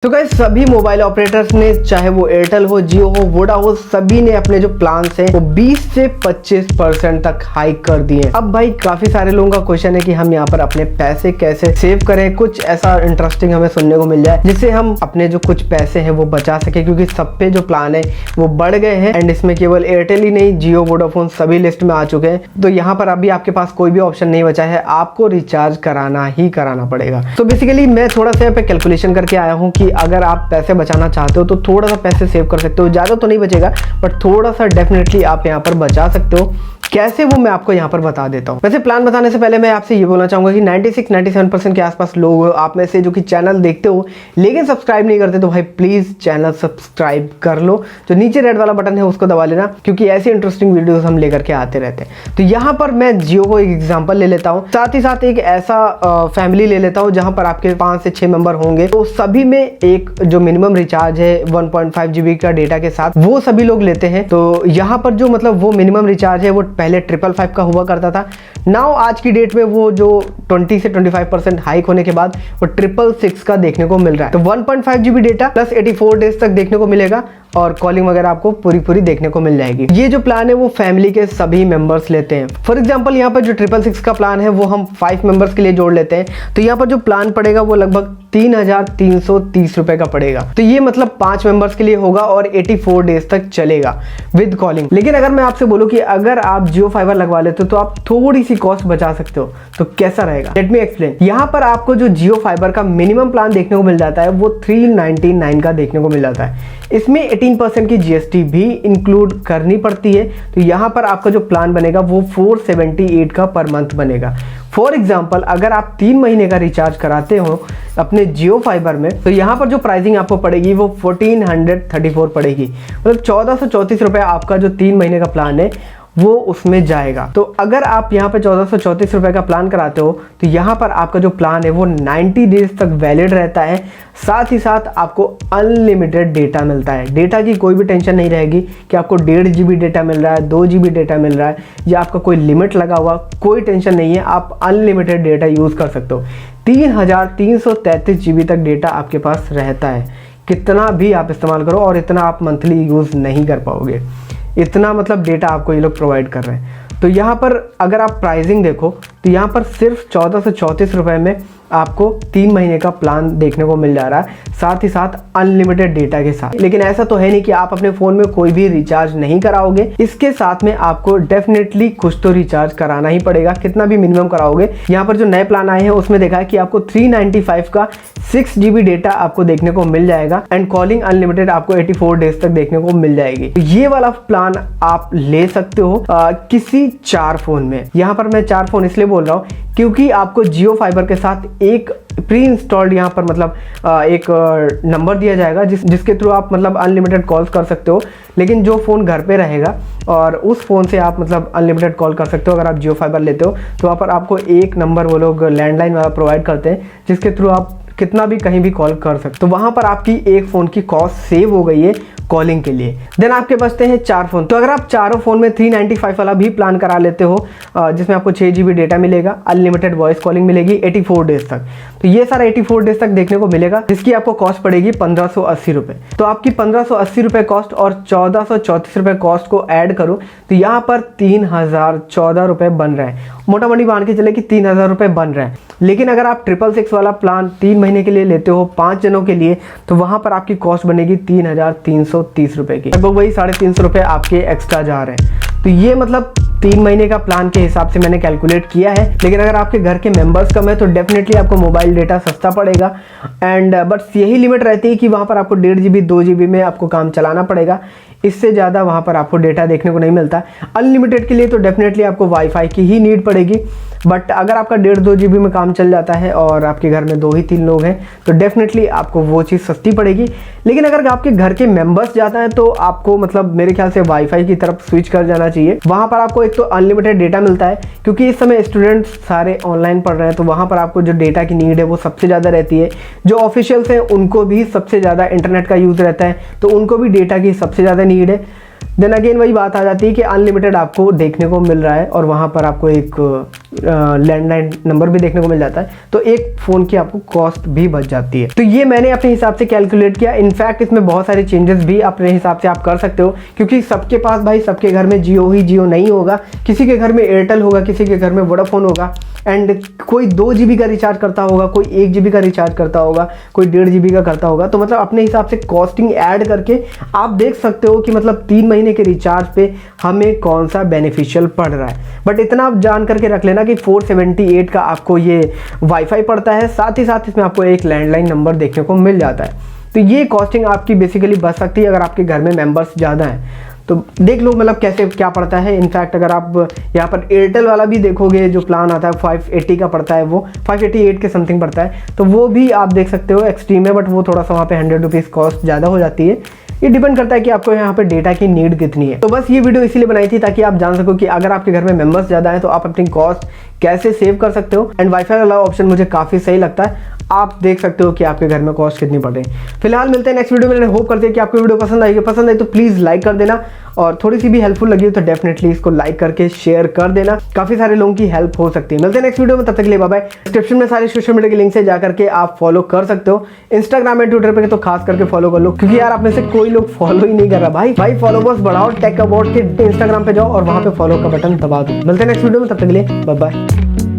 तो गाइस सभी mobile operators ने, चाहे वो एयरटेल हो, जियो हो, वोडा हो, सभी ने अपने जो प्लान्स हैं वो 20 से 25% तक हाइक कर दिए। अब भाई काफी सारे लोगों का क्वेश्चन है कि हम यहाँ पर अपने पैसे कैसे सेव करें, कुछ ऐसा इंटरेस्टिंग हमें सुनने को मिल जाए जिससे हम अपने जो कुछ पैसे हैं वो बचा सके, क्योंकि सब पे जो प्लान है वो बढ़ गए हैं एंड इसमें केवल एयरटेल ही नहीं, जियो, वोडाफोन सभी लिस्ट में आ चुके हैं। तो यहाँ पर अभी आपके पास कोई भी ऑप्शन नहीं बचा है, आपको रिचार्ज कराना ही कराना पड़ेगा। तो बेसिकली मैं थोड़ा सा यहाँ पे कैलकुलेशन करके आया हूँ कि अगर आप पैसे बचाना चाहते हो तो थोड़ा सा पैसे सेव कर सकते हो, ज़्यादा तो नहीं बचेगा बट थोड़ा सा डेफिनेटली आप यहाँ पर बचा सकते हो। कैसे, वो मैं आपको यहाँ पर बता देता हूँ। वैसे प्लान बताने से पहले मैं आपसे ये बोलना चाहूंगा कि 96-97% के आसपास लोग आप में से जो कि चैनल देखते हो लेकिन सब्सक्राइब नहीं करते, तो भाई प्लीज चैनल सब्सक्राइब कर लो। जो नीचे रेड वाला बटन है उसको दबा लेना, क्योंकि ऐसी इंटरेस्टिंग वीडियोस हम लेकर के आते रहते हैं। तो यहाँ पर मैं जियो को एक एग्जाम्पल ले लेता हूँ, साथ ही साथ एक ऐसा फैमिली ले लेता हूँ जहाँ पर आपके 5 से 6 मेंबर होंगे। तो सभी में एक जो मिनिमम रिचार्ज है 1.5 GB का डेटा के साथ, वो सभी लोग लेते हैं। तो यहाँ पर जो मतलब वो मिनिमम रिचार्ज है वो पहले 555 का हुआ करता था। नाउ आज की डेट में वो जो 20 से 25% हाइक होने के बाद वो 666 का देखने को मिल रहा है। तो 1.5 GB डेटा प्लस 84 डेज तक देखने को मिलेगा और कॉलिंग वगैरह आपको पूरी देखने को मिल जाएगी। ये जो प्लान है वो फैमिली के सभी मेंबर्स लेते हैं। फॉर एग्जांपल यहाँ पर जो 666 का प्लान है वो हम 5 मेंबर्स के लिए जोड़ लेते हैं, तो यहाँ पर जो प्लान पड़ेगा वो लगभग 3,330 रुपए का पड़ेगा। तो ये मतलब 5 मेंबर्स के लिए होगा और 84 डेज तक चलेगा विद कॉलिंग। लेकिन अगर मैं आपसे बोलूं कि अगर आप जियो फाइबर लगवा लेते हो तो आप थोड़ी सी कॉस्ट बचा सकते हो, तो कैसा रहेगा, लेट मी एक्सप्लेन। यहाँ पर आपको जो जियो फाइबर का मिनिमम प्लान देखने को मिल जाता है वो 399 का देखने को मिल जाता है। इसमें 18% की GST भी इंक्लूड करनी पड़ती है। तो यहाँ पर आपका जो प्लान बनेगा वो 478 का पर मंथ बनेगा। फॉर एग्जाम्पल अगर आप 3 महीने का रिचार्ज कराते हो अपने जियो फाइबर में, तो यहाँ पर जो प्राइसिंग आपको पड़ेगी वो 1434 पड़ेगी, मतलब 1434 रुपये आपका जो 3 महीने का प्लान है वो उसमें जाएगा। तो अगर आप यहाँ पे 1434 रुपये का प्लान कराते हो तो यहाँ पर आपका जो प्लान है वो 90 डेज तक वैलिड रहता है। साथ ही साथ आपको अनलिमिटेड डेटा मिलता है। डेटा की कोई भी टेंशन नहीं रहेगी कि आपको 1.5 GB डेटा मिल रहा है, 2 GB डेटा मिल रहा है या आपका कोई लिमिट लगा हुआ, कोई टेंशन नहीं है, आप अनलिमिटेड डेटा यूज़ कर सकते हो। 3,333 GB तक डेटा आपके पास रहता है। कितना भी आप इस्तेमाल करो और इतना आप मंथली यूज़ नहीं कर पाओगे, इतना मतलब डेटा आपको ये लोग प्रोवाइड कर रहे हैं। तो यहाँ पर अगर आप प्राइसिंग देखो तो यहाँ पर सिर्फ 1434 रुपये में आपको 3 महीने का प्लान देखने को मिल जा रहा है, साथ ही साथ अनलिमिटेड डेटा के साथ। लेकिन ऐसा तो है नहीं कि आप अपने फ़ोन में कोई भी रिचार्ज नहीं कराओगे, इसके साथ में आपको डेफिनेटली कुछ तो रिचार्ज कराना ही पड़ेगा, कितना भी मिनिमम कराओगे। यहाँ पर जो नए प्लान आए हैं उसमें देखा है कि आपको 395 का 6 GB डेटा आपको देखने को मिल जाएगा एंड कॉलिंग अनलिमिटेड आपको 84 डेज तक देखने को मिल जाएगी। तो ये वाला प्लान आप ले सकते हो किसी 4 फ़ोन में। यहाँ पर मैं 4 फ़ोन इसलिए बोल रहा हूँ क्योंकि आपको जियो फाइबर के साथ एक प्री इंस्टॉल्ड यहाँ पर मतलब एक नंबर दिया जाएगा जिसके थ्रू आप मतलब अनलिमिटेड कॉल्स कर सकते हो। लेकिन जो फ़ोन घर पे रहेगा और उस फ़ोन से आप मतलब अनलिमिटेड कॉल कर सकते हो। अगर आप जियो फाइबर लेते हो तो वहाँ पर आपको एक नंबर वो लोग लैंडलाइन वाला प्रोवाइड करते हैं जिसके थ्रू आप कितना भी कहीं भी कॉल कर सकते हो। तो वहाँ पर आपकी एक फ़ोन की कॉस्ट सेव हो गई है कॉलिंग के लिए। देन आपके बचते हैं 4 फ़ोन। तो अगर आप चारों फ़ोन में 395 वाला भी प्लान करा लेते हो जिसमें आपको 6 GB डेटा मिलेगा, अनलिमिटेड वॉइस कॉलिंग मिलेगी 84 डेज तक, तो ये सारा 84 डेज तक देखने को मिलेगा, जिसकी आपको कॉस्ट पड़ेगी 1580 रुपये। तो आपकी 1580 रुपये कॉस्ट और 1434 रुपये कॉस्ट को ऐड करो तो यहाँ पर 3014 रुपये बन रहे हैं। मोटा मोटी मान के चले कि 3000 रुपये बन रहे हैं। लेकिन अगर आप 666 वाला प्लान 3 महीने के लिए लेते हो 5 जनों के लिए, तो वहाँ पर आपकी कॉस्ट बनेगी 3,330 रुपये की, लगभग वही 350 रुपये आपके एक्स्ट्रा जा रहे हैं। तो ये मतलब 3 महीने का प्लान के हिसाब से मैंने कैलकुलेट किया है। लेकिन अगर आपके घर के मेंबर्स कम है तो डेफिनेटली आपको मोबाइल डेटा सस्ता पड़ेगा एंड बट यही लिमिट रहती है कि वहाँ पर आपको 1.5 GB 2 GB में आपको काम चलाना पड़ेगा, इससे ज़्यादा वहाँ पर आपको डेटा देखने को नहीं मिलता। अनलिमिटेड के लिए तो डेफिनेटली आपको वाईफाई की ही नीड पड़ेगी, बट अगर आपका 1.5-2 GB में काम चल जाता है और आपके घर में 2 ही 3 लोग हैं तो डेफिनेटली आपको वो चीज़ सस्ती पड़ेगी। लेकिन अगर आपके घर के मेंबर्स ज़्यादा हैं तो आपको मतलब मेरे ख्याल से वाईफाई की तरफ स्विच कर जाना चाहिए। वहाँ पर आपको एक तो अनलिमिटेड डेटा मिलता है, क्योंकि इस समय स्टूडेंट्स सारे ऑनलाइन पढ़ रहे हैं, तो वहाँ पर आपको जो डेटा की नीड है वो सबसे ज़्यादा रहती है। जो ऑफिशियल्स हैं उनको भी सबसे ज़्यादा इंटरनेट का यूज़ रहता है, तो उनको भी डेटा की सबसे ज़्यादा नीड है। देन अगेन वही बात आ जाती है कि अनलिमिटेड आपको देखने को मिल रहा है और वहाँ पर आपको एक लैंडलाइन नंबर भी देखने को मिल जाता है, तो एक फ़ोन की आपको कॉस्ट भी बच जाती है। तो ये मैंने अपने हिसाब से कैलकुलेट किया। इनफैक्ट इसमें बहुत सारे चेंजेस भी अपने हिसाब से आप कर सकते हो, क्योंकि सबके पास भाई सबके घर में जियो ही जियो नहीं होगा, किसी के घर में एयरटेल होगा, किसी के घर में वोडाफोन होगा, एंड कोई 2 GB का रिचार्ज करता होगा, कोई 1 GB का रिचार्ज करता होगा, कोई 1.5 GB का करता होगा। तो मतलब अपने हिसाब से कॉस्टिंग ऐड करके आप देख सकते हो कि मतलब 3 महीने के रिचार्ज पे हमें कौन सा बेनिफिशियल पड़ रहा है। बट इतना आप जान करके रख लेना कि 478 का आपको ये वाईफाई पड़ता है, साथ ही साथ इसमें आपको एक लैंडलाइन नंबर देखने को मिल जाता है। तो ये कॉस्टिंग आपकी बेसिकली बच सकती है अगर आपके घर में मेंबर्स ज़्यादा हैं। तो देख लो मतलब कैसे क्या पड़ता है। इनफैक्ट अगर आप यहाँ पर एयरटेल वाला भी देखोगे, जो प्लान आता है 580 का पड़ता है, वो 588 के समथिंग पड़ता है, तो वो भी आप देख सकते हो एक्सट्रीम है, बट वो थोड़ा सा वहाँ पे 100 रुपीज़ कॉस्ट ज़्यादा हो जाती है। ये डिपेंड करता है कि आपको यहाँ पे डेटा की नीड कितनी है। तो बस ये वीडियो इसीलिए बनाई थी ताकि आप जान सको कि अगर आपके घर में मेंबर्स ज़्यादा हैं तो आप अपनी कॉस्ट कैसे सेव कर सकते हो। एंड वाईफाई वाला ऑप्शन मुझे काफ़ी सही लगता है, आप देख सकते हो कि आपके घर में कॉस्ट कितनी पड़ रही है। फिलहाल मिलते हैं नेक्स्ट वीडियो में। होप करते हैं कि आपको वीडियो पसंद आई तो प्लीज़ लाइक कर देना, और थोड़ी सी भी हेल्पफुल लगी हो तो डेफिनेटली इसको लाइक करके शेयर कर देना, काफ़ी सारे लोगों की हेल्प हो सकती है। मिलते हैं नेक्स्ट वीडियो में, तब तक के लिए बाय बाय। डिस्क्रिप्शन में सारे सोशल मीडिया के लिंक से जाकर के आप फॉलो कर सकते हो। इंस्टाग्राम एंड ट्विटर पे तो खास करके फॉलो कर लो, क्योंकि यार आप में से कोई लोग फॉलो ही नहीं कर रहा। भाई फॉलोवर्स बढ़ाओ, टेक अबाउट के इंस्टाग्राम पे जाओ और वहाँ पे फॉलो का बटन दबा दो। मिलते हैं नेक्स्ट वीडियो में, तब तक के लिए बाय बाय।